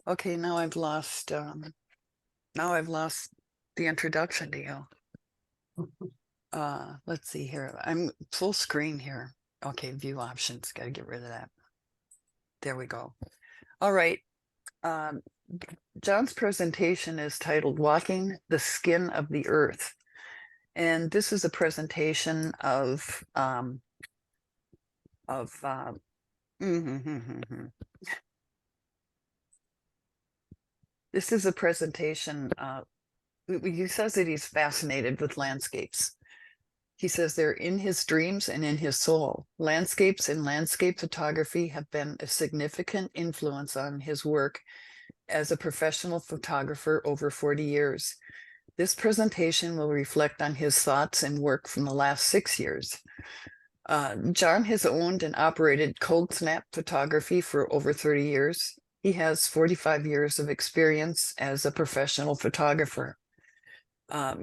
Okay, now I've lost the introduction to you. Let's see here. I'm full screen here. Okay, view options. Got to get rid of that. There we go. All right. Um, John's presentation is titled Walking the Skin of the Earth. And this is a presentation of this is a presentation. He says that he's fascinated with landscapes. He says they're in his dreams and in his soul. Landscapes and landscape photography have been a significant influence on his work as a professional photographer over 40 years. This presentation will reflect on his thoughts and work from the last 6 years. John has owned and operated Cold Snap Photography for over 30 years. He has 45 years of experience as a professional photographer.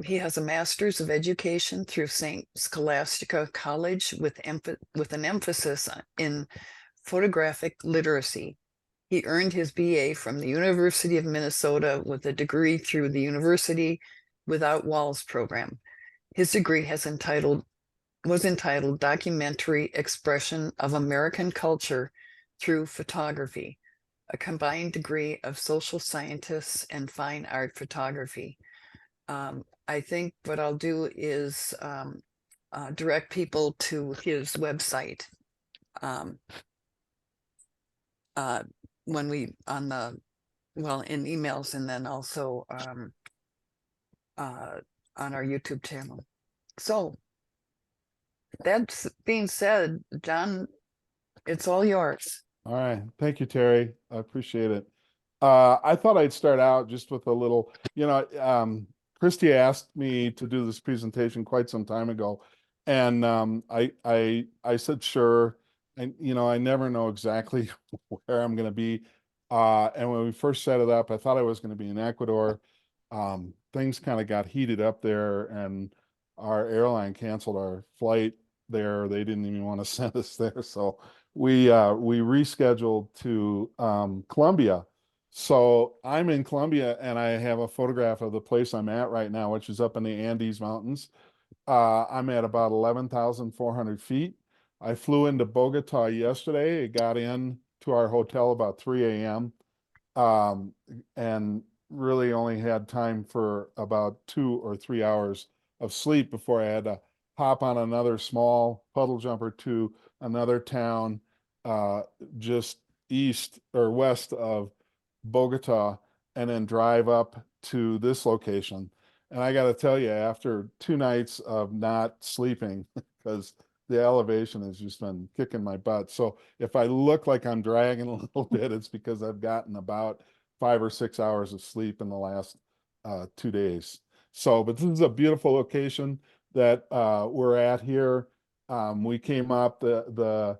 He has a master's of education through St. Scholastica College with an emphasis in photographic literacy. He earned his BA from the University of Minnesota with a degree through the University Without Walls program. His degree was entitled Documentary Expression of American Culture Through Photography, a combined degree of social scientists and fine art photography. I think what I'll do is direct people to his website when we in emails, and then also on our YouTube channel. So that being said, John, it's all yours. All right. Thank you, Terry. I appreciate it. I thought I'd start out just with a little, Christy asked me to do this presentation quite some time ago, and I said sure. And I never know exactly where I'm going to be. And when we first set it up, I thought I was going to be in Ecuador. Things kind of got heated up there, and our airline canceled our flight there. They didn't even want to send us there, so we rescheduled to Colombia. So I'm in Colombia, and I have a photograph of the place I'm at right now, which is up in the Andes Mountains. I'm at about 11,400 feet. I flew into Bogota yesterday. I got in to our hotel about 3 a.m. And really only had time for about 2 or 3 hours of sleep before I had to hop on another small puddle jumper to another town just east or west of Bogota, and then drive up to this location. And I got to tell you, after 2 nights of not sleeping, because the elevation has just been kicking my butt. So if I look like I'm dragging a little bit, it's because I've gotten about 5 or 6 hours of sleep in the last 2 days. So, but this is a beautiful location that we're at here. We came up to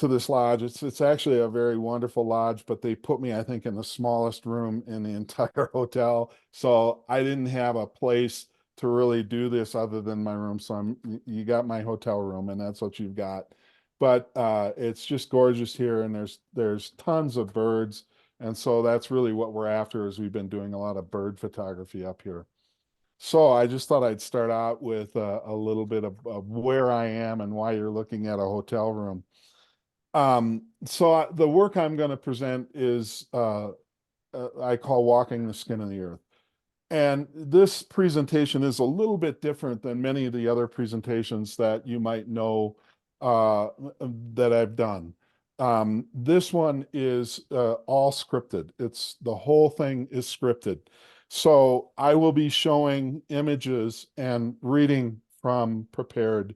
this lodge. It's actually a very wonderful lodge, but they put me, I think, in the smallest room in the entire hotel. So I didn't have a place to really do this other than my room. So you got my hotel room, and that's what you've got. But it's just gorgeous here, and there's tons of birds. And so that's really what we're after, is we've been doing a lot of bird photography up here. So I just thought I'd start out with a little bit of where I am and why you're looking at a hotel room. So the work I'm going to present is I call Walking the Skin of the Earth. And this presentation is a little bit different than many of the other presentations that you might know that I've done. This one is all scripted. The whole thing is scripted. So I will be showing images and reading from prepared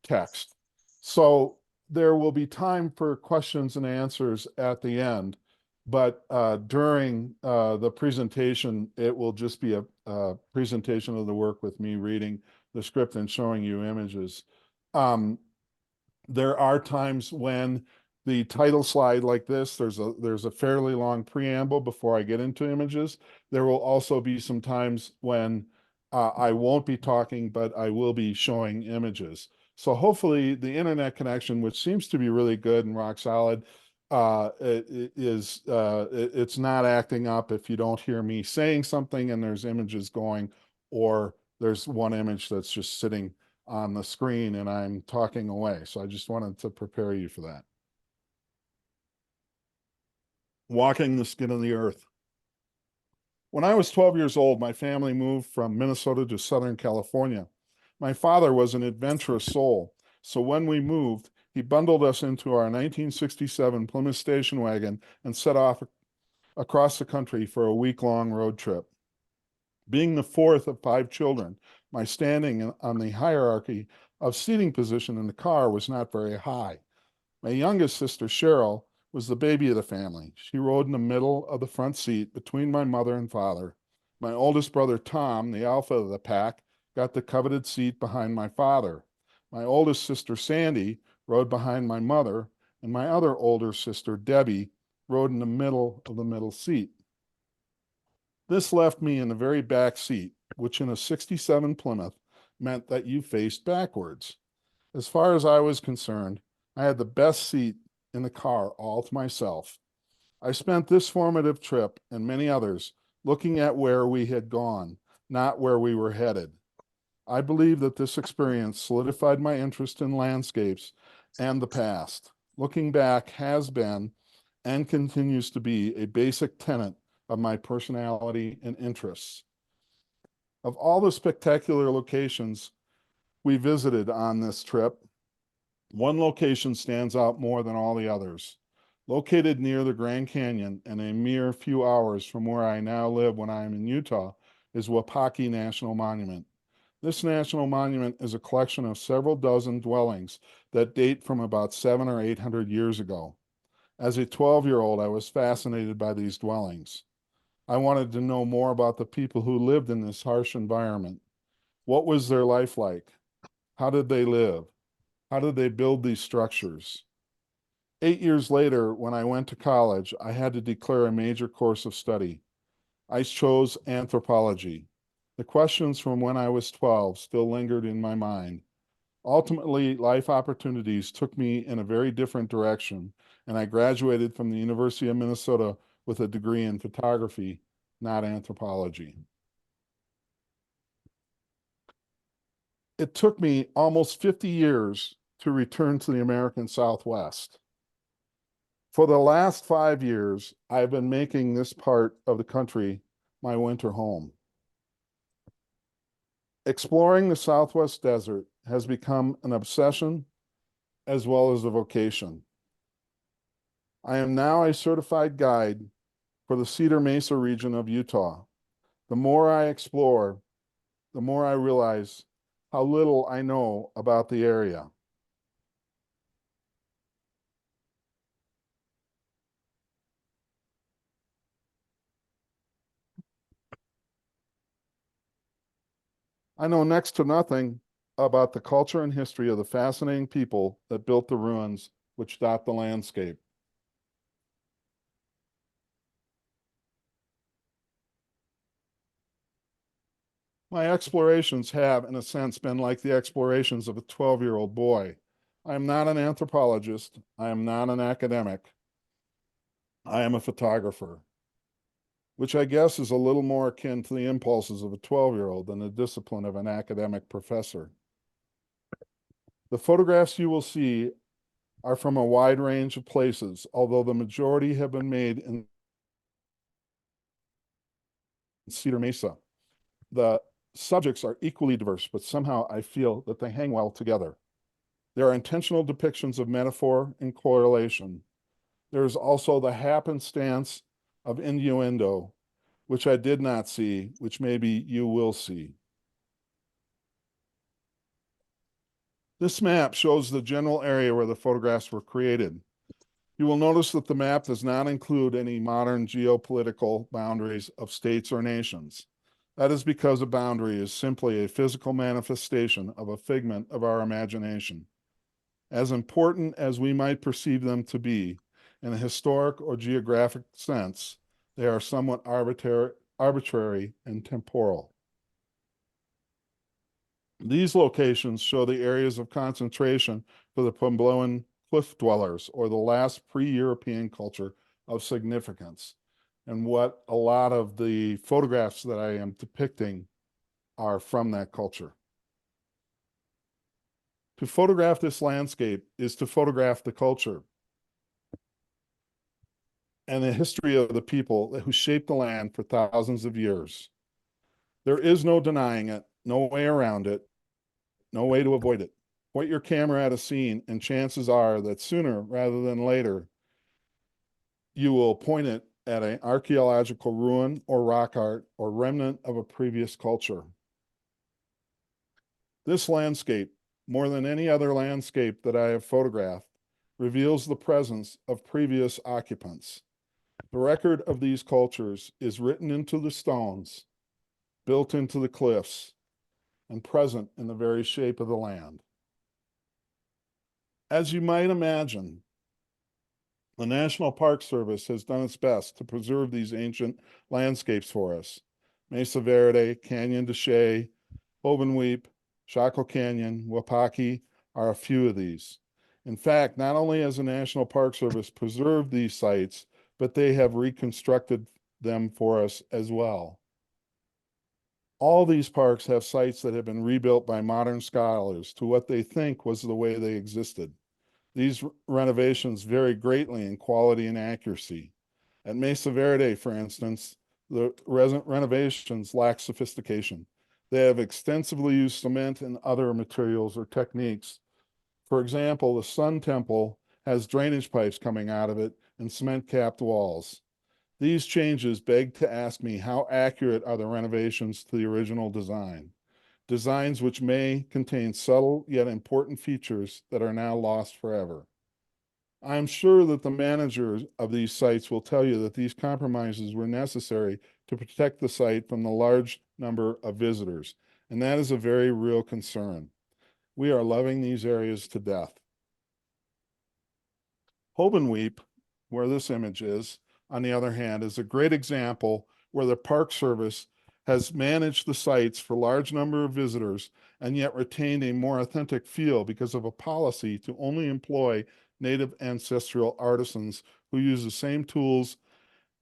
text. So there will be time for questions and answers at the end, but during the presentation, it will just be a presentation of the work with me reading the script and showing you images. There are times when the title slide like this, there's a fairly long preamble before I get into images. There will also be some times when I won't be talking, but I will be showing images. So hopefully the internet connection, which seems to be really good and rock solid, it's not acting up if you don't hear me saying something and there's images going, or there's one image that's just sitting on the screen and I'm talking away. So I just wanted to prepare you for that. Walking the skin of the earth. When I was 12 years old, my family moved from Minnesota to Southern California. My father was an adventurous soul, so when we moved, he bundled us into our 1967 Plymouth station wagon and set off across the country for a week-long road trip. Being the fourth of five children, my standing on the hierarchy of seating position in the car was not very high. My youngest sister, Cheryl, was the baby of the family. She rode in the middle of the front seat between my mother and father. My oldest brother, Tom, the alpha of the pack, got the coveted seat behind my father. My oldest sister, Sandy, rode behind my mother, and my other older sister, Debbie, rode in the middle of the middle seat. This left me in the very back seat, which in a 67 Plymouth meant that you faced backwards. As far as I was concerned, I had the best seat in the car all to myself. I spent this formative trip and many others looking at where we had gone, not where we were headed. I believe that this experience solidified my interest in landscapes and the past. Looking back has been and continues to be a basic tenet of my personality and interests. Of all the spectacular locations we visited on this trip, one location stands out more than all the others. Located near the Grand Canyon and a mere few hours from where I now live when I am in Utah is Wapaki National Monument. This national monument is a collection of several dozen dwellings that date from about 700 or 800 years ago. As a 12-year-old, I was fascinated by these dwellings. I wanted to know more about the people who lived in this harsh environment. What was their life like? How did they live? How did they build these structures? 8 years later, when I went to college, I had to declare a major course of study. I chose anthropology. The questions from when I was 12 still lingered in my mind. Ultimately, life opportunities took me in a very different direction, and I graduated from the University of Minnesota with a degree in photography, not anthropology. It took me almost 50 years to return to the American Southwest. For the last 5 years, I've been making this part of the country my winter home. Exploring the Southwest desert has become an obsession as well as a vocation. I am now a certified guide for the Cedar Mesa region of Utah. The more I explore, the more I realize how little I know about the area. I know next to nothing about the culture and history of the fascinating people that built the ruins which dot the landscape. My explorations have, in a sense, been like the explorations of a 12-year-old boy. I am not an anthropologist. I am not an academic. I am a photographer, which I guess is a little more akin to the impulses of a 12-year-old than the discipline of an academic professor. The photographs you will see are from a wide range of places, although the majority have been made in Cedar Mesa. The subjects are equally diverse, but somehow I feel that they hang well together. There are intentional depictions of metaphor and correlation. There is also the happenstance of innuendo, which I did not see, which maybe you will see. This map shows the general area where the photographs were created. You will notice that the map does not include any modern geopolitical boundaries of states or nations. That is because a boundary is simply a physical manifestation of a figment of our imagination. As important as we might perceive them to be, in a historic or geographic sense, they are somewhat arbitrary and temporal. These locations show the areas of concentration for the Puebloan cliff dwellers or the last pre-European culture of significance. And what a lot of the photographs that I am depicting are from that culture. To photograph this landscape is to photograph the culture and the history of the people who shaped the land for thousands of years. There is no denying it, no way around it, no way to avoid it. Point your camera at a scene, and chances are that sooner rather than later, you will point it at an archaeological ruin or rock art or remnant of a previous culture. This landscape, more than any other landscape that I have photographed, reveals the presence of previous occupants. The record of these cultures is written into the stones, built into the cliffs, and present in the very shape of the land. As you might imagine, the National Park Service has done its best to preserve these ancient landscapes for us. Mesa Verde, Canyon de Chelly, Hovenweep, Chaco Canyon, Wapaki are a few of these. In fact, not only has the National Park Service preserved these sites, but they have reconstructed them for us as well. All these parks have sites that have been rebuilt by modern scholars to what they think was the way they existed. These renovations vary greatly in quality and accuracy. At Mesa Verde, for instance, the renovations lack sophistication. They have extensively used cement and other materials or techniques. For example, the Sun Temple has drainage pipes coming out of it and cement-capped walls. These changes beg to ask me how accurate are the renovations to the original design, designs which may contain subtle yet important features that are now lost forever. I am sure that the managers of these sites will tell you that these compromises were necessary to protect the site from the large number of visitors, and that is a very real concern. We are loving these areas to death. Hovenweep, where this image is, on the other hand, is a great example where the Park Service has managed the sites for large number of visitors and yet retained a more authentic feel because of a policy to only employ native ancestral artisans who use the same tools,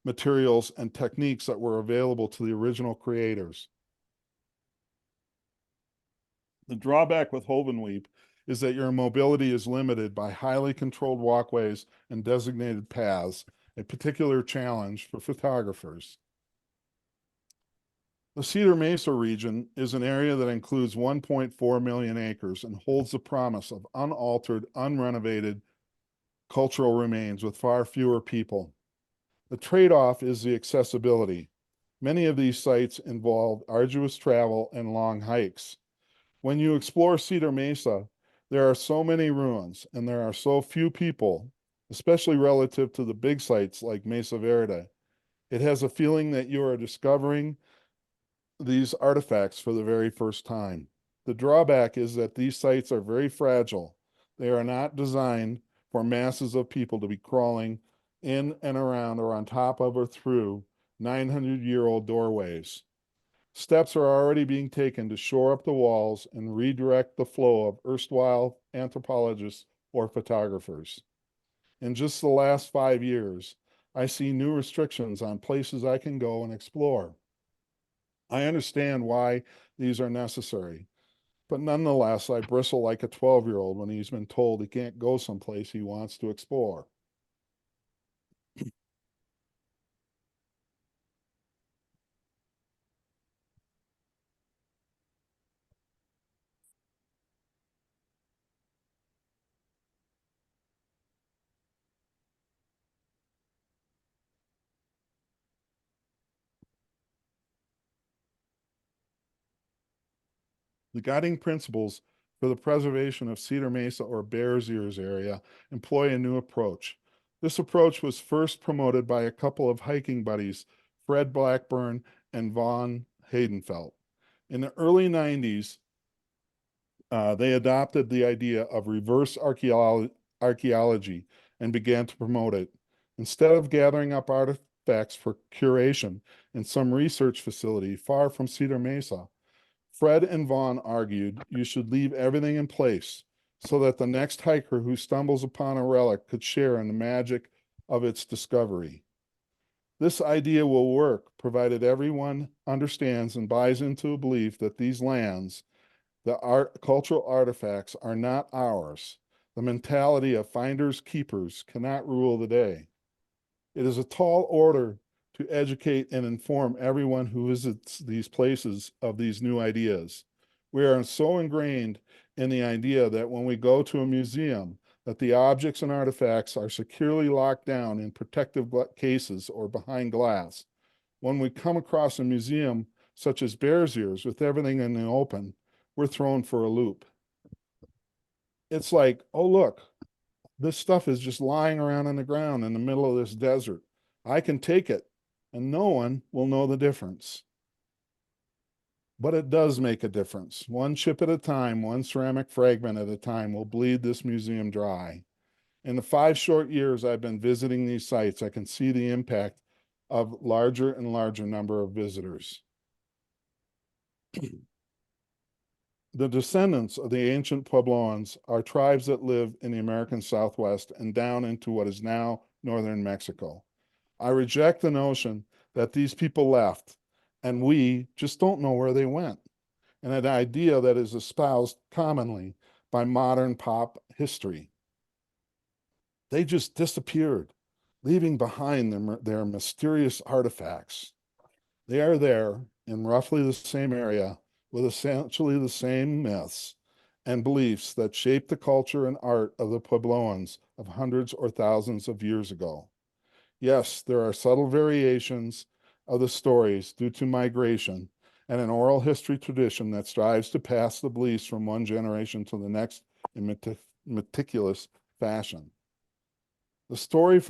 materials, and techniques that were available to the original creators. The drawback with Hovenweep is that your mobility is limited by highly controlled walkways and designated paths, a particular challenge for photographers. The Cedar Mesa region is an area that includes 1.4 million acres and holds the promise of unaltered, unrenovated cultural remains with far fewer people. The trade-off is the accessibility. Many of these sites involve arduous travel and long hikes. When you explore Cedar Mesa, there are so many ruins and there are so few people, especially relative to the big sites like Mesa Verde. It has a feeling that you are discovering these artifacts for the very first time. The drawback is that these sites are very fragile. They are not designed for masses of people to be crawling in and around or on top of or through 900-year-old doorways. Steps are already being taken to shore up the walls and redirect the flow of erstwhile anthropologists or photographers. In just the last 5 years, I see new restrictions on places I can go and explore. I understand why these are necessary, but nonetheless, I bristle like a 12-year-old when he's been told he can't go someplace he wants to explore. The guiding principles for the preservation of Cedar Mesa or Bears Ears area employ a new approach. This approach was first promoted by a couple of hiking buddies, Fred Blackburn and Vaughn Haydenfeld. In the early 90s, they adopted the idea of reverse archaeology and began to promote it. Instead of gathering up artifacts for curation in some research facility far from Cedar Mesa, Fred and Vaughn argued you should leave everything in place, so that the next hiker who stumbles upon a relic could share in the magic of its discovery. This idea will work provided everyone understands and buys into a belief that these lands, the cultural artifacts, are not ours. The mentality of finders keepers cannot rule the day. It is a tall order to educate and inform everyone who visits these places of these new ideas. We are so ingrained in the idea that when we go to a museum, that the objects and artifacts are securely locked down in protective cases or behind glass. When we come across a museum such as Bears Ears with everything in the open, we're thrown for a loop. It's like, oh, look, this stuff is just lying around on the ground in the middle of this desert. I can take it and no one will know the difference. But it does make a difference. One chip at a time, one ceramic fragment at a time will bleed this museum dry. In the 5 short years I've been visiting these sites, I can see the impact of larger and larger number of visitors. The descendants of the ancient Puebloans are tribes that live in the American Southwest and down into what is now northern Mexico. I reject the notion that these people left and we just don't know where they went, and an idea that is espoused commonly by modern pop history. They just disappeared, leaving behind their mysterious artifacts. They are there in roughly the same area with essentially the same myths and beliefs that shaped the culture and art of the Puebloans of hundreds or thousands of years ago. Yes, there are subtle variations of the stories due to migration and an oral history tradition that strives to pass the beliefs from one generation to the next in meticulous fashion. The stories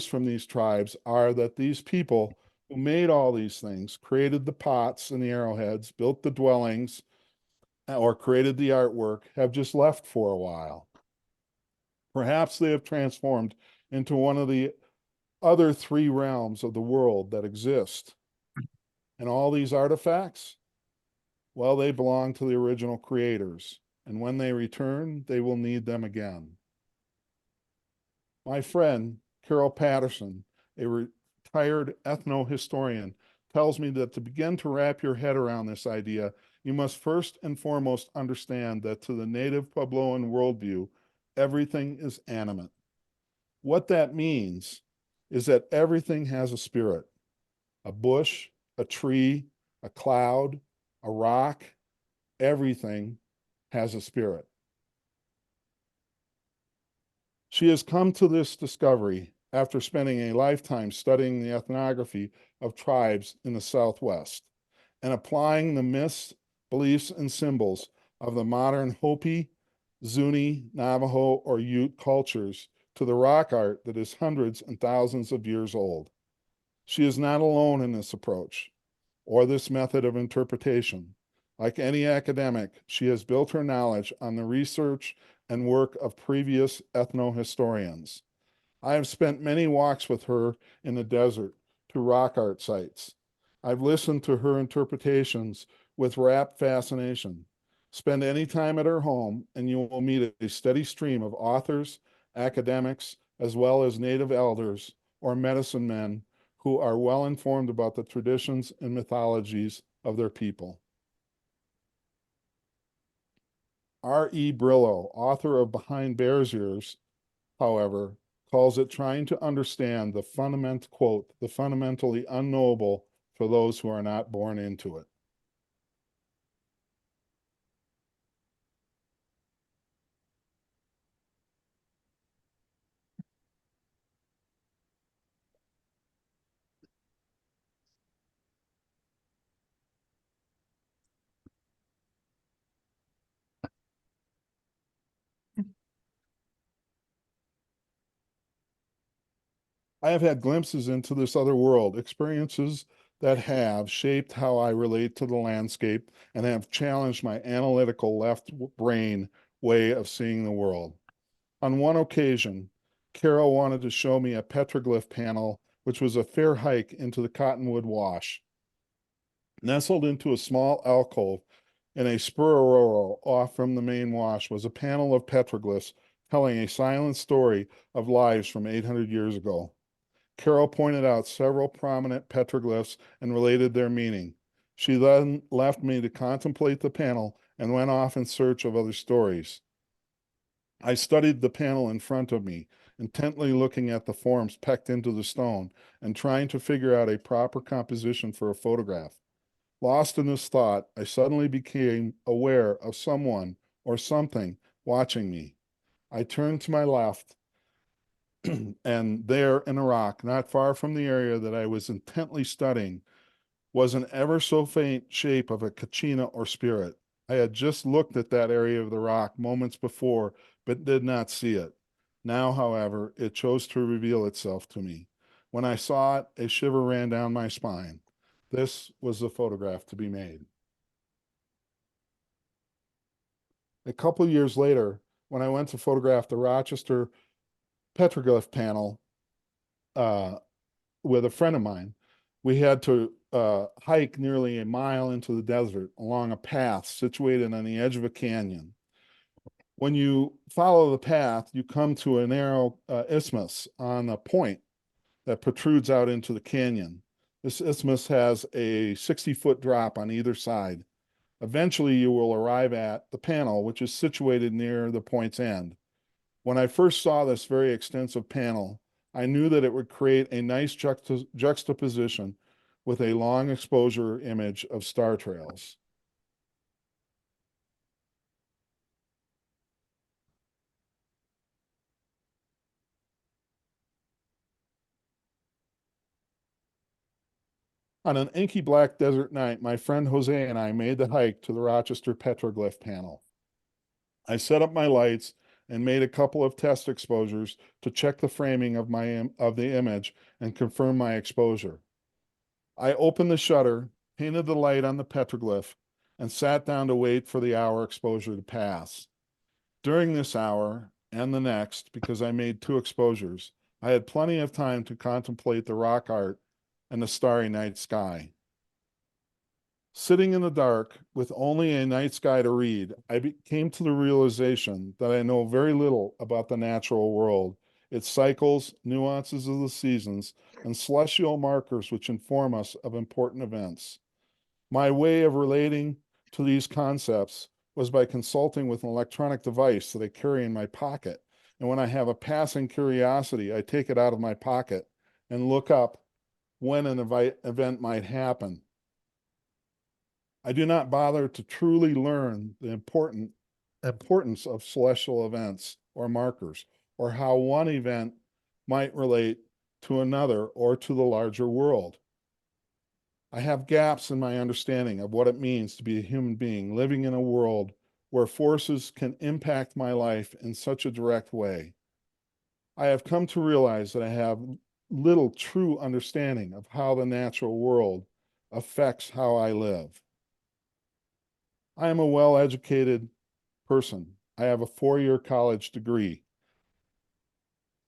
from these tribes are that these people who made all these things, created the pots and the arrowheads, built the dwellings, or created the artwork, have just left for a while. Perhaps they have transformed into one of the other 3 realms of the world that exist. And all these artifacts, well, they belong to the original creators. And when they return, they will need them again. My friend, Carol Patterson, a retired ethno-historian, tells me that to begin to wrap your head around this idea, you must first and foremost understand that to the native Puebloan worldview, everything is animate. What that means is that everything has a spirit. A bush, a tree, a cloud, a rock, everything has a spirit. She has come to this discovery after spending a lifetime studying the ethnography of tribes in the Southwest and applying the myths, beliefs, and symbols of the modern Hopi, Zuni, Navajo, or Ute cultures to the rock art that is hundreds and thousands of years old. She is not alone in this approach or this method of interpretation. Like any academic, she has built her knowledge on the research and work of previous ethno-historians. I have spent many walks with her in the desert to rock art sites. I've listened to her interpretations with rapt fascination. Spend any time at her home and you will meet a steady stream of authors, academics, as well as native elders or medicine men who are well informed about the traditions and mythologies of their people. R.E. Brillo, author of Behind Bears Ears, however, calls it trying to understand the quote, the fundamentally unknowable for those who are not born into it. I have had glimpses into this other world, experiences that have shaped how I relate to the landscape and have challenged my analytical left brain way of seeing the world. On one occasion, Carol wanted to show me a petroglyph panel, which was a fair hike into the Cottonwood Wash. Nestled into a small alcove In a spur off from the main wash was a panel of petroglyphs telling a silent story of lives from 800 years ago. Carol pointed out several prominent petroglyphs and related their meaning. She then left me to contemplate the panel and went off in search of other stories. I studied the panel in front of me, intently looking at the forms pecked into the stone and trying to figure out a proper composition for a photograph. Lost in this thought, I suddenly became aware of someone or something watching me. I turned to my left, and there in a rock, not far from the area that I was intently studying, was an ever so faint shape of a kachina or spirit. I had just looked at that area of the rock moments before, but did not see it. Now, however, it chose to reveal itself to me. When I saw it, a shiver ran down my spine. This was the photograph to be made. A couple of years later, when I went to photograph the Rochester petroglyph panel uh, with a friend of mine, we had to hike nearly a mile into the desert along a path situated on the edge of a canyon. When you follow the path, you come to a narrow isthmus on a point that protrudes out into the canyon. This isthmus has a 60-foot drop on either side. Eventually, you will arrive at the panel, which is situated near the point's end. When I first saw this very extensive panel, I knew that it would create a nice juxtaposition with a long exposure image of star trails. On an inky black desert night, my friend Jose and I made the hike to the Rochester petroglyph panel. I set up my lights and made a couple of test exposures to check the framing of the image and confirm my exposure. I opened the shutter, painted the light on the petroglyph, and sat down to wait for the hour exposure to pass. During this hour and the next, because I made two exposures, I had plenty of time to contemplate the rock art and the starry night sky. Sitting in the dark with only a night sky to read, I came to the realization that I know very little about the natural world, its cycles, nuances of the seasons, and celestial markers which inform us of important events. My way of relating to these concepts was by consulting with an electronic device that I carry in my pocket. And when I have a passing curiosity, I take it out of my pocket and look up when an event might happen. I do not bother to truly learn the importance of celestial events or markers, or how one event might relate to another or to the larger world. I have gaps in my understanding of what it means to be a human being living in a world where forces can impact my life in such a direct way. I have come to realize that I have little true understanding of how the natural world affects how I live. I am a well-educated person. I have a 4-year college degree.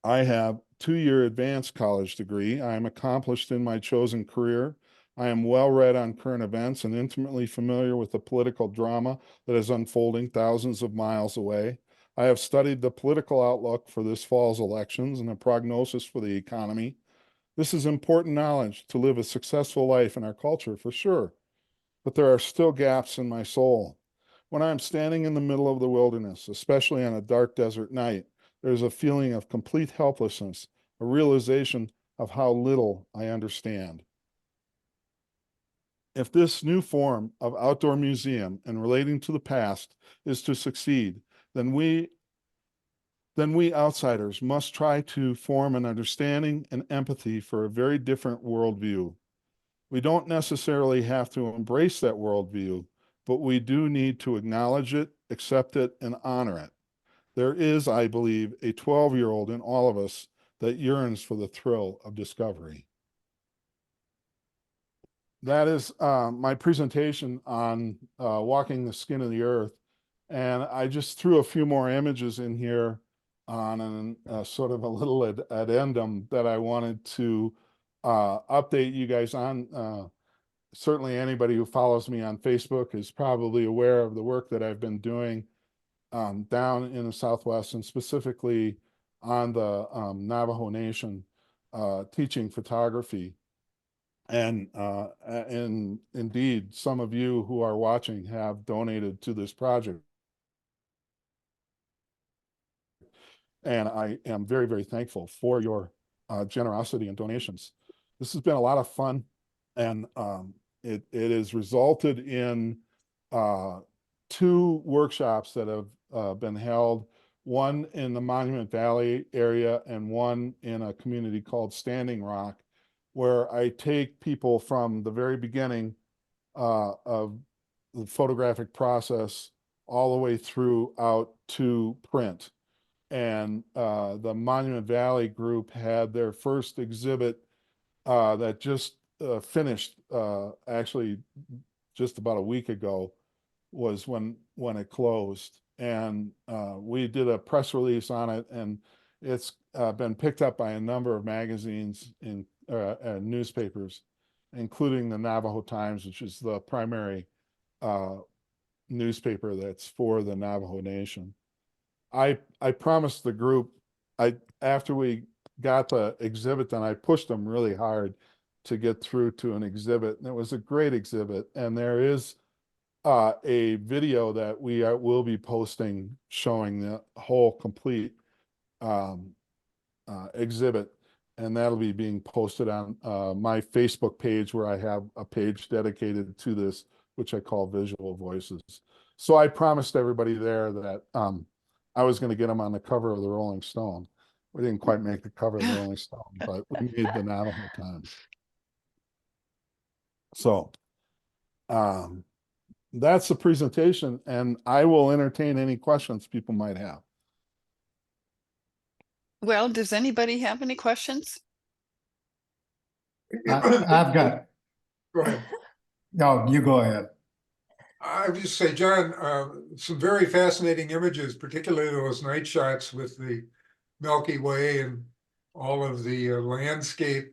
I have 2-year advanced college degree. I am accomplished in my chosen career. I am well read on current events and intimately familiar with the political drama that is unfolding thousands of miles away. I have studied the political outlook for this fall's elections and a prognosis for the economy. This is important knowledge to live a successful life in our culture, for sure. But there are still gaps in my soul. When I'm standing in the middle of the wilderness, especially on a dark desert night, there's a feeling of complete helplessness, a realization of how little I understand. If this new form of outdoor museum and relating to the past is to succeed, then we outsiders must try to form an understanding and empathy for a very different worldview. We don't necessarily have to embrace that worldview, but we do need to acknowledge it, accept it, and honor it. There is, I believe, a 12-year-old in all of us that yearns for the thrill of discovery. That is my presentation on walking the skin of the earth. And I just threw a few more images in here on sort of a little addendum that I wanted to update you guys on. certainly anybody who follows me on Facebook is probably aware of the work that I've been doing down in the Southwest, and specifically on the Navajo Nation, teaching photography. And indeed, some of you who are watching have donated to this project. And I am very, very thankful for your generosity and donations. This has been a lot of fun, and it has resulted in 2 workshops that have been held, one in the Monument Valley area and one in a community called Standing Rock, where I take people from the very beginning of the photographic process all the way through out to print. And the Monument Valley group had their first exhibit that just finished actually just about a week ago was when it closed. And we did a press release on it, and it's been picked up by a number of magazines and newspapers, including the Navajo Times, which is the primary newspaper that's for the Navajo Nation. I promised the group, after we got the exhibit done, I pushed them really hard to get through to an exhibit, and it was a great exhibit. And there is a video that we will be posting showing the whole complete exhibit, and that'll be being posted on my Facebook page, where I have a page dedicated to this, which I call Visual Voices. So I promised everybody there that I was going to get them on the cover of the Rolling Stone. We didn't quite make the cover of the Rolling Stone, but we made the Navajo Times. So that's the presentation, and I will entertain any questions people might have. Well, does anybody have any questions? I've got, Go ahead. no, you go ahead. I would just say, John, some very fascinating images, particularly those night shots with the Milky Way and all of the landscape.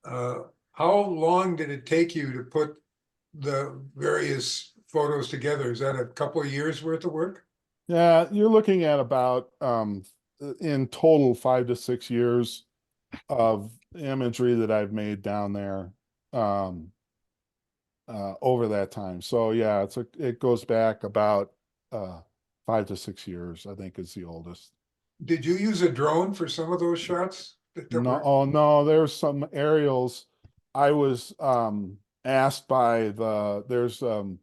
How long did it take you to put the various photos together? Is that a couple of years worth of work? Yeah, you're looking at about in total 5 to 6 years of imagery that I've made down there over that time. So yeah, it goes back about 5 to 6 years, I think, is the oldest. Did you use a drone for some of those shots? No, oh no, there's some aerials. I was asked by there's Von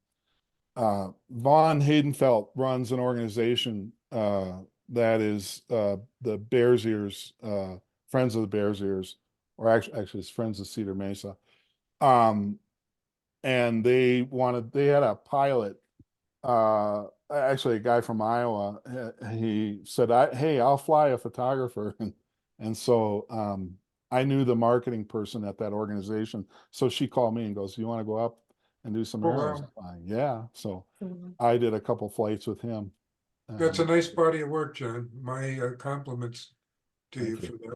Haydenfeld runs an organization that is the Bears Ears, Friends of the Bears Ears, or actually it's Friends of Cedar Mesa. And they had a pilot, actually a guy from Iowa. He said, hey, I'll fly a photographer. And so I knew the marketing person at that organization. So she called me and goes, you want to go up and do some Oh, aerials? wow. I'm like, yeah. So I did a couple flights with him. That's a nice body of work, John. My compliments to Thank you you. for that.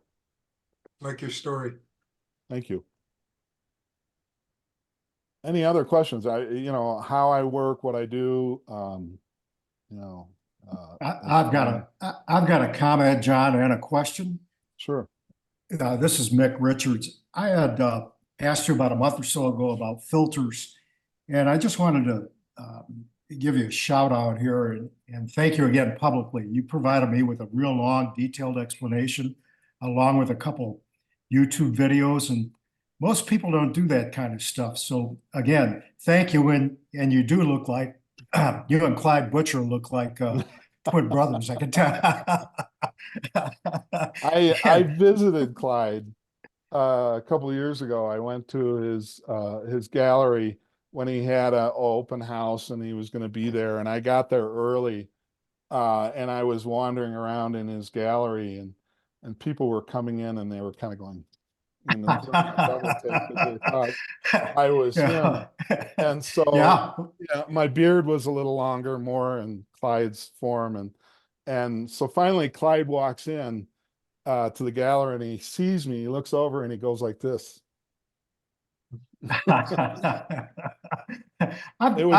Like your story. Thank you. Any other questions? How I work, what I do, I've got a comment, John, and a question. Sure. This is Mick Richards. I had asked you about a month or so ago about filters, and I just wanted to give you a shout out here and thank you again publicly. You provided me with a real long, detailed explanation, along with a couple YouTube videos, and most people don't do that kind of stuff. So again, thank you, and you do look like you and Clyde Butcher look like twin brothers. I can tell. I visited Clyde a couple of years ago. I went to his gallery when he had an open house and he was going to be there, and I got there early, and I was wandering around in his gallery, and people were coming in and they were kind of going, doing a double take because they thought I was him. And so yeah, my beard was a little longer, more in Clyde's form, and so finally Clyde walks in to the gallery and he sees me, he looks over and he goes like this. It was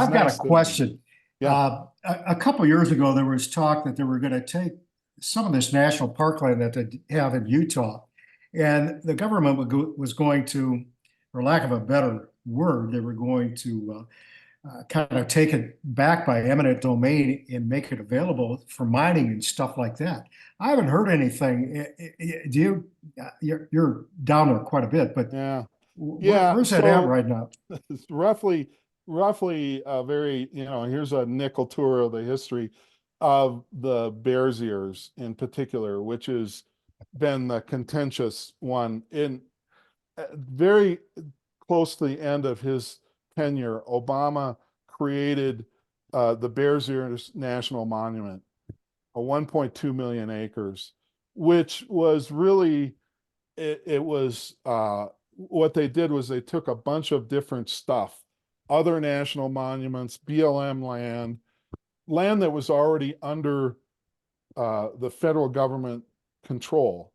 I've got nice a to meet you. question. Yeah. A couple years ago, there was talk that they were going to take some of this national parkland that they have in Utah, and the government was going to, for lack of a better word, they were going to kind of take it back by eminent domain and make it available for mining and stuff like that. I haven't heard anything. Do you? You're down there quite a bit, but Yeah. Yeah. where's that at So right now? it's roughly a very, here's a nickel tour of the history of the Bears Ears in particular, which has been the contentious one. In very close to the end of his tenure, Obama created the Bears Ears National Monument, a 1.2 million acres, which was really, it was what they did was they took a bunch of different stuff, other national monuments, BLM land that was already under the federal government control,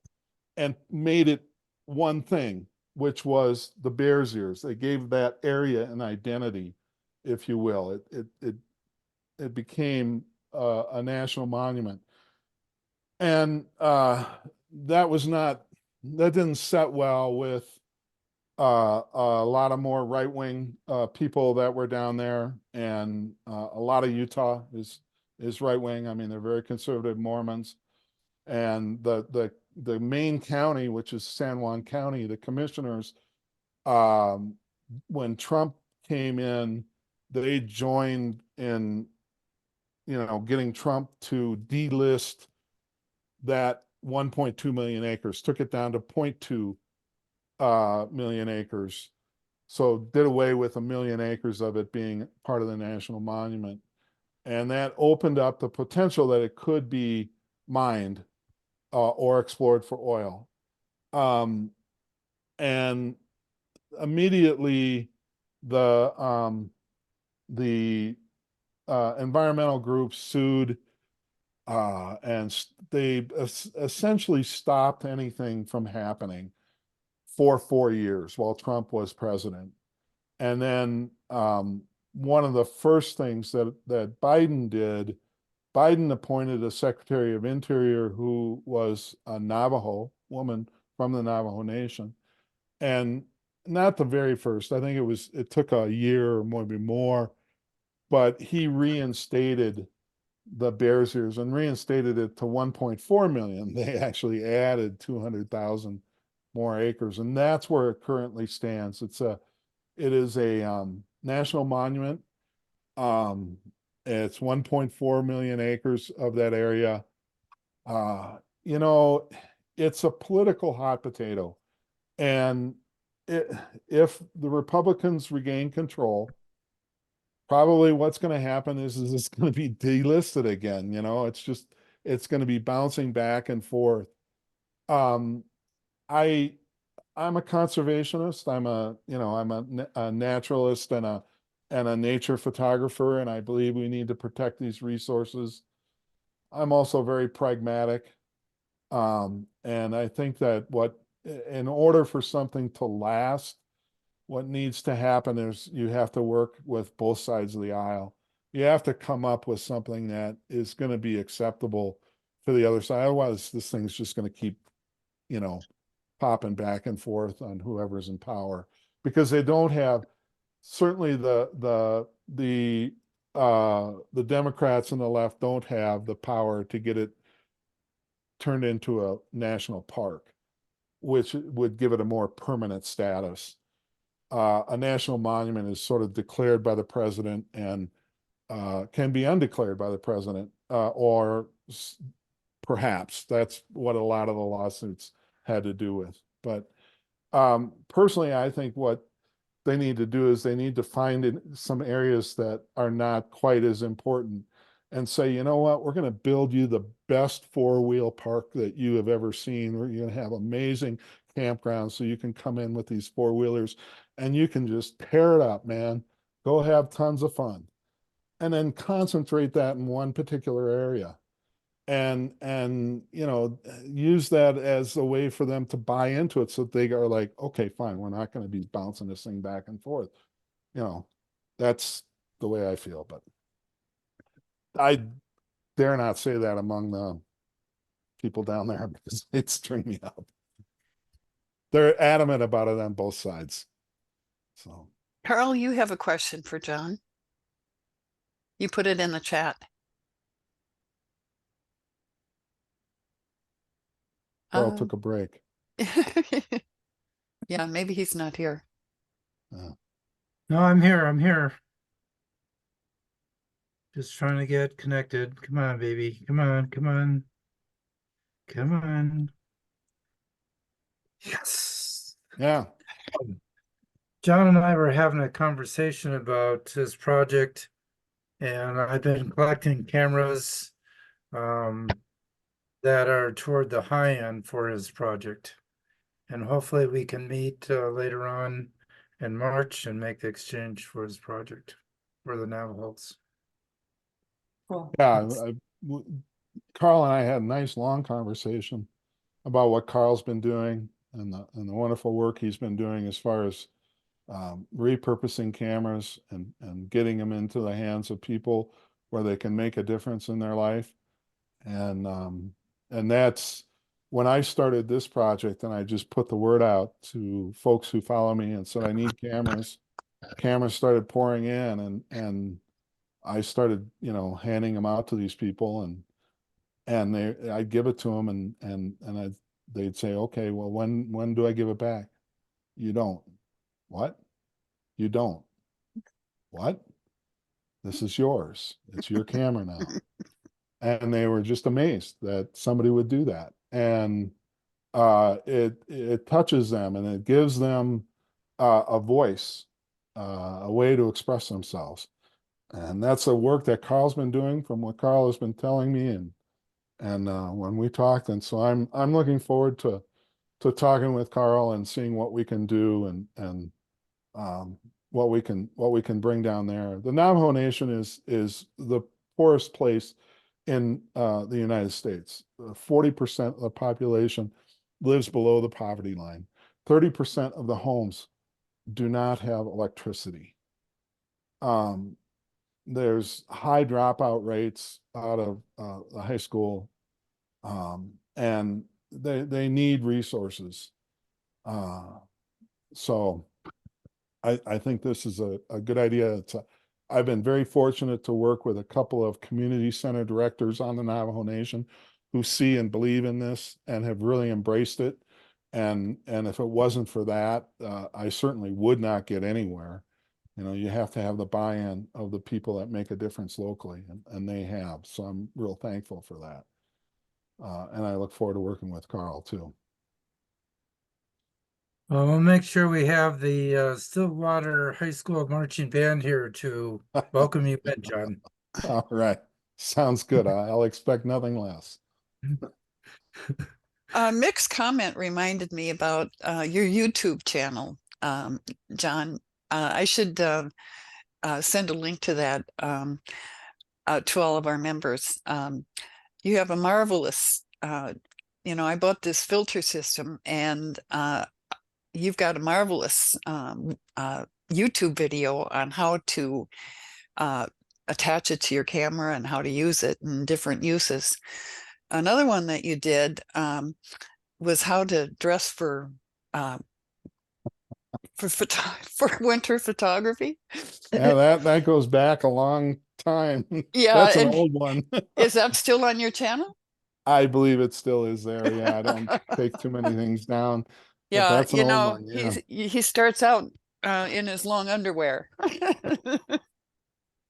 and made it one thing, which was the Bears Ears. They gave that area an identity, if you will. It became a national monument, and that didn't set well with a lot of more right-wing people that were down there, and a lot of Utah is right-wing. I mean, they're very conservative Mormons, and the main county, which is San Juan County, the commissioners, um, when Trump came in, they joined in, getting Trump to delist that 1.2 million acres, took it down to 0.2 million acres. So did away with 1 million acres of it being part of the national monument. And that opened up the potential that it could be mined or explored for oil. And immediately the environmental groups sued, and they essentially stopped anything from happening for 4 years while Trump was president. And then one of the first things that Biden did, Biden appointed a Secretary of Interior who was a Navajo woman from the Navajo Nation. And not the very first, I think it took a year or maybe more, but he reinstated the Bears Ears and reinstated it to 1.4 million. They actually added 200,000 more acres, and that's where it currently stands. It is a national monument. It's 1.4 million acres of that area. You know, it's a political hot potato, and if the Republicans regain control, probably what's going to happen is it's going to be delisted again. It's going to be bouncing back and forth. Um, I I'm a conservationist. I'm a naturalist and a nature photographer, and I believe we need to protect these resources. I'm also very pragmatic. And I think that in order for something to last, what needs to happen is you have to work with both sides of the aisle. You have to come up with something that is going to be acceptable for the other side. Otherwise, this thing's just going to keep, popping back and forth on whoever's in power, because they don't have, certainly the Democrats and the left don't have the power to get it turned into a national park, which would give it a more permanent status. A national monument is sort of declared by the president and can be undeclared by the president, or perhaps that's what a lot of the lawsuits had to do with. But personally, I think what they need to do is they need to find some areas that are not quite as important and say, you know what, we're going to build you the best four-wheel park that you have ever seen. You're going to have amazing campgrounds so you can come in with these four-wheelers and you can just tear it up, man. Go have tons of fun. And then concentrate that in one particular area. and you know, use that as a way for them to buy into it, so they are like, okay, fine, we're not going to be bouncing this thing back and forth. You know, that's the way I feel, but I dare not say that among the people down there because it's string me up. They're adamant about it on both sides. So Carl, you have a question for John. You put it in the chat. Carl Um, took a break. yeah, maybe he's not here. No, I'm here. I'm here. Just trying to get connected. Come on, baby. Come on. Come on. Come on. Yes. Yeah. John and I were having a conversation about his project, and I've been collecting cameras that are toward the high end for his project. And hopefully we can meet later on in March and make the exchange for his project for the Navajos. Yeah. Carl and I had a nice long conversation about what Carl's been doing and the wonderful work he's been doing as far as repurposing cameras and getting them into the hands of people where they can make a difference in their life. And that's when I started this project, and I just put the word out to folks who follow me and said, I need cameras. Cameras started pouring in, and I started, you know, handing them out to these people, and I'd give it to them, and they'd say, okay, well, when do I give it back? You don't. What? You don't. What? This is yours. It's your camera now. And they were just amazed that somebody would do that. And it touches them, and it gives them a voice, a way to express themselves. And that's the work that Carl's been doing, from what Carl has been telling me, and when we talked. And so I'm looking forward to talking with Carl and seeing what we can do, and what we can bring down there. The Navajo Nation is the poorest place in the United States. 40% of the population lives below the poverty line. 30% of the homes do not have electricity. There's high dropout rates out of the high school, and they need resources. So I think this is a good idea. I've been very fortunate to work with a couple of community center directors on the Navajo Nation who see and believe in this and have really embraced it. And if it wasn't for that, I certainly would not get anywhere. You know, you have to have the buy-in of the people that make a difference locally, and they have. So I'm real thankful for that. And I look forward to working with Carl too. Well, we'll make sure we have the Stillwater High School marching band here to welcome you in, John. All right. Sounds good. I'll expect nothing less. Mick's comment reminded me about your YouTube channel, John. I should send a link to that to all of our members. You have a marvelous, you know, I bought this filter system, and you've got a marvelous YouTube video on how to attach it to your camera and how to use it in different uses. Another one that you did was how to dress for winter photography. Yeah, that goes back a long time. Yeah, That's an and old one. is that still on your channel? I believe it still is there. Yeah, I don't take too many things down, but Yeah, that's an you old know, one. Yeah. he starts out in his long underwear.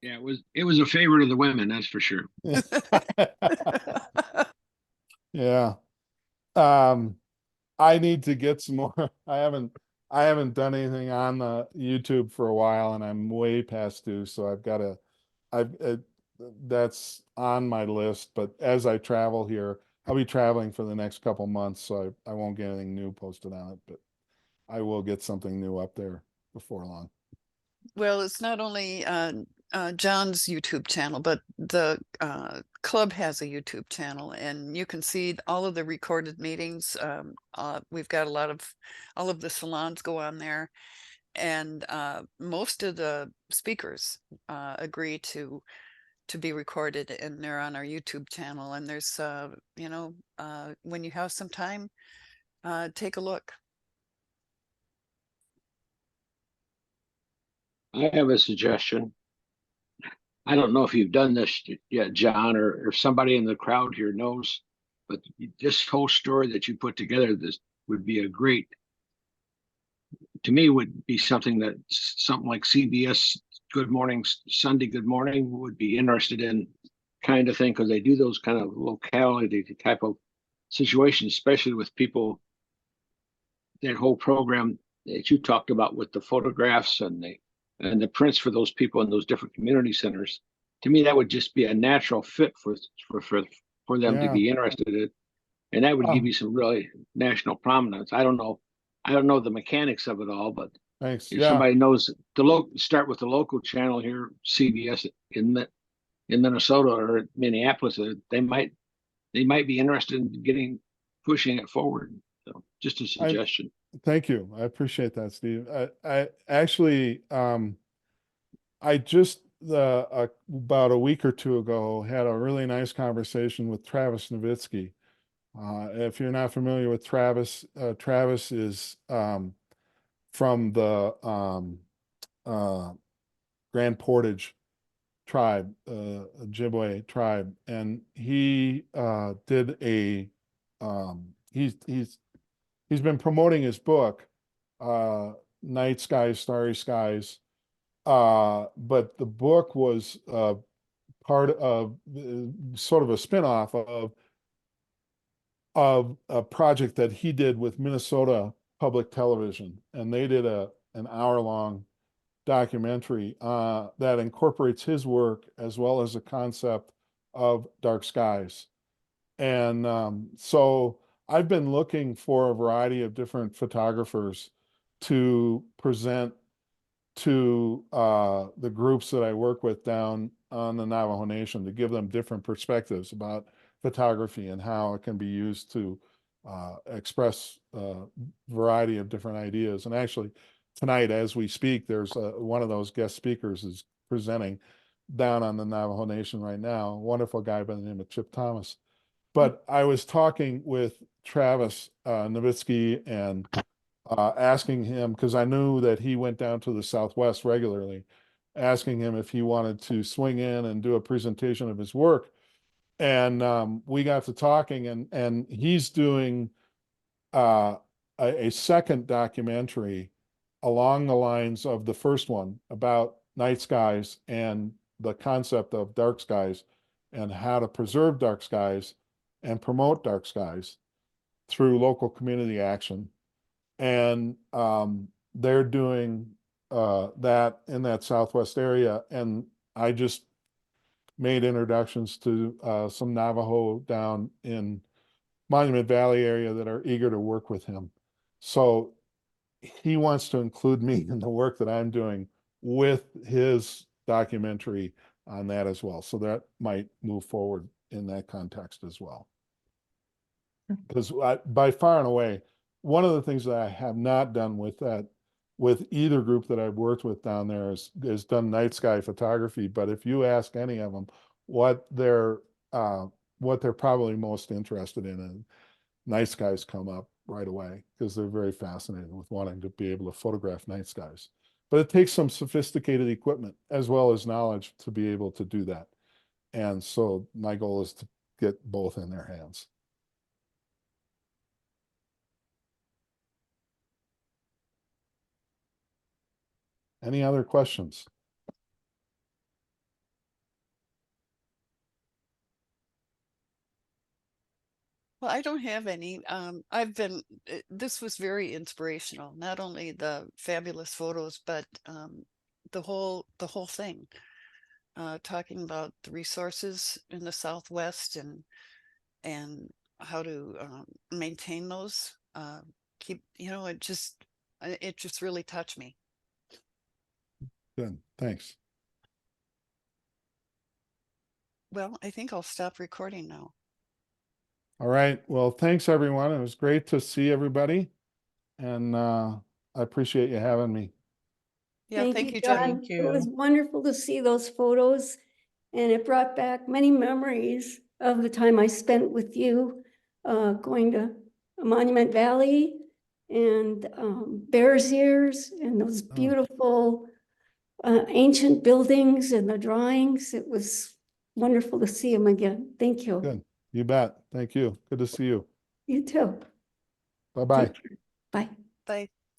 Yeah, it was a favorite of the women, that's for sure. Yeah. I need to get some more. I haven't done anything on the YouTube for a while, and I'm way past due. So that's on my list. But as I travel here, I'll be traveling for the next couple months, so I won't get anything new posted on it. But I will get something new up there before long. Well, it's not only John's YouTube channel, but the club has a YouTube channel, and you can see all of the recorded meetings. We've got all of the salons go on there, and most of the speakers agree to be recorded, and they're on our YouTube channel. And there's when you have some time, take a look. I have a suggestion. I don't know if you've done this yet, John, or somebody in the crowd here knows, but this whole story that you put together, this would be a great, to me, would be something that something like CBS Good Morning Sunday Good Morning would be interested in, kind of thing, because they do those kind of locality type of situations, especially with people. That whole program that you talked about with the photographs and the prints for those people in those different community centers, to me that would just be a natural fit for them to Yeah. be interested in, and that would give you some really national prominence. I don't know the mechanics of it all, but Thanks. if Yeah. somebody knows start with the local channel here, CBS in Minnesota or Minneapolis, they might be interested in pushing it forward. So just a suggestion. Thank you. I appreciate that, Steve. I actually, I just about a week or two ago had a really nice conversation with Travis Nowitzki. If you're not familiar with Travis, Travis is from the Grand Portage tribe, Ojibwe tribe, and he did a he's been promoting his book, Night Skies, Starry Skies. But the book was part of sort of a spinoff of a project that he did with Minnesota Public Television, and they did an hour-long documentary that incorporates his work as well as the concept of dark skies. And so I've been looking for a variety of different photographers to present to the groups that I work with down on the Navajo Nation, to give them different perspectives about photography and how it can be used to express a variety of different ideas. And actually, tonight, as we speak, there's one of those guest speakers is presenting down on the Navajo Nation right now, a wonderful guy by the name of Chip Thomas. But I was talking with Travis Nowitzki and asking him, because I knew that he went down to the Southwest regularly, asking him if he wanted to swing in and do a presentation of his work. And we got to talking, and he's doing a second documentary along the lines of the first one about night skies and the concept of dark skies and how to preserve dark skies and promote dark skies through local community action. And they're doing that in that Southwest area. And I just made introductions to some Navajo down in Monument Valley area that are eager to work with him. So he wants to include me in the work that I'm doing with his documentary on that as well. So that might move forward in that context as well. Because by far and away, one of the things that I have not done with either group that I've worked with down there is done night sky photography. But if you ask any of them what they're probably most interested in, and night skies come up right away because they're very fascinated with wanting to be able to photograph night skies. But it takes some sophisticated equipment as well as knowledge to be able to do that. And so my goal is to get both in their hands. Any other questions? Well, I don't have any. This was very inspirational, not only the fabulous photos, but the whole thing, talking about the resources in the Southwest and how to maintain those, it just really touched me. Good, thanks. Well, I think I'll stop recording now. All right. Well, thanks, everyone. It was great to see everybody. And I appreciate you having me. Yeah, thank you, John. John. It was wonderful to see those photos, and it brought back many memories of the time I spent with you, going to Monument Valley and Bears Ears and those Oh. beautiful ancient buildings and the drawings. It was wonderful to see them again. Thank you. Good. You bet. Thank you. Good to see you. You too. Bye-bye. Take care. Bye. Bye.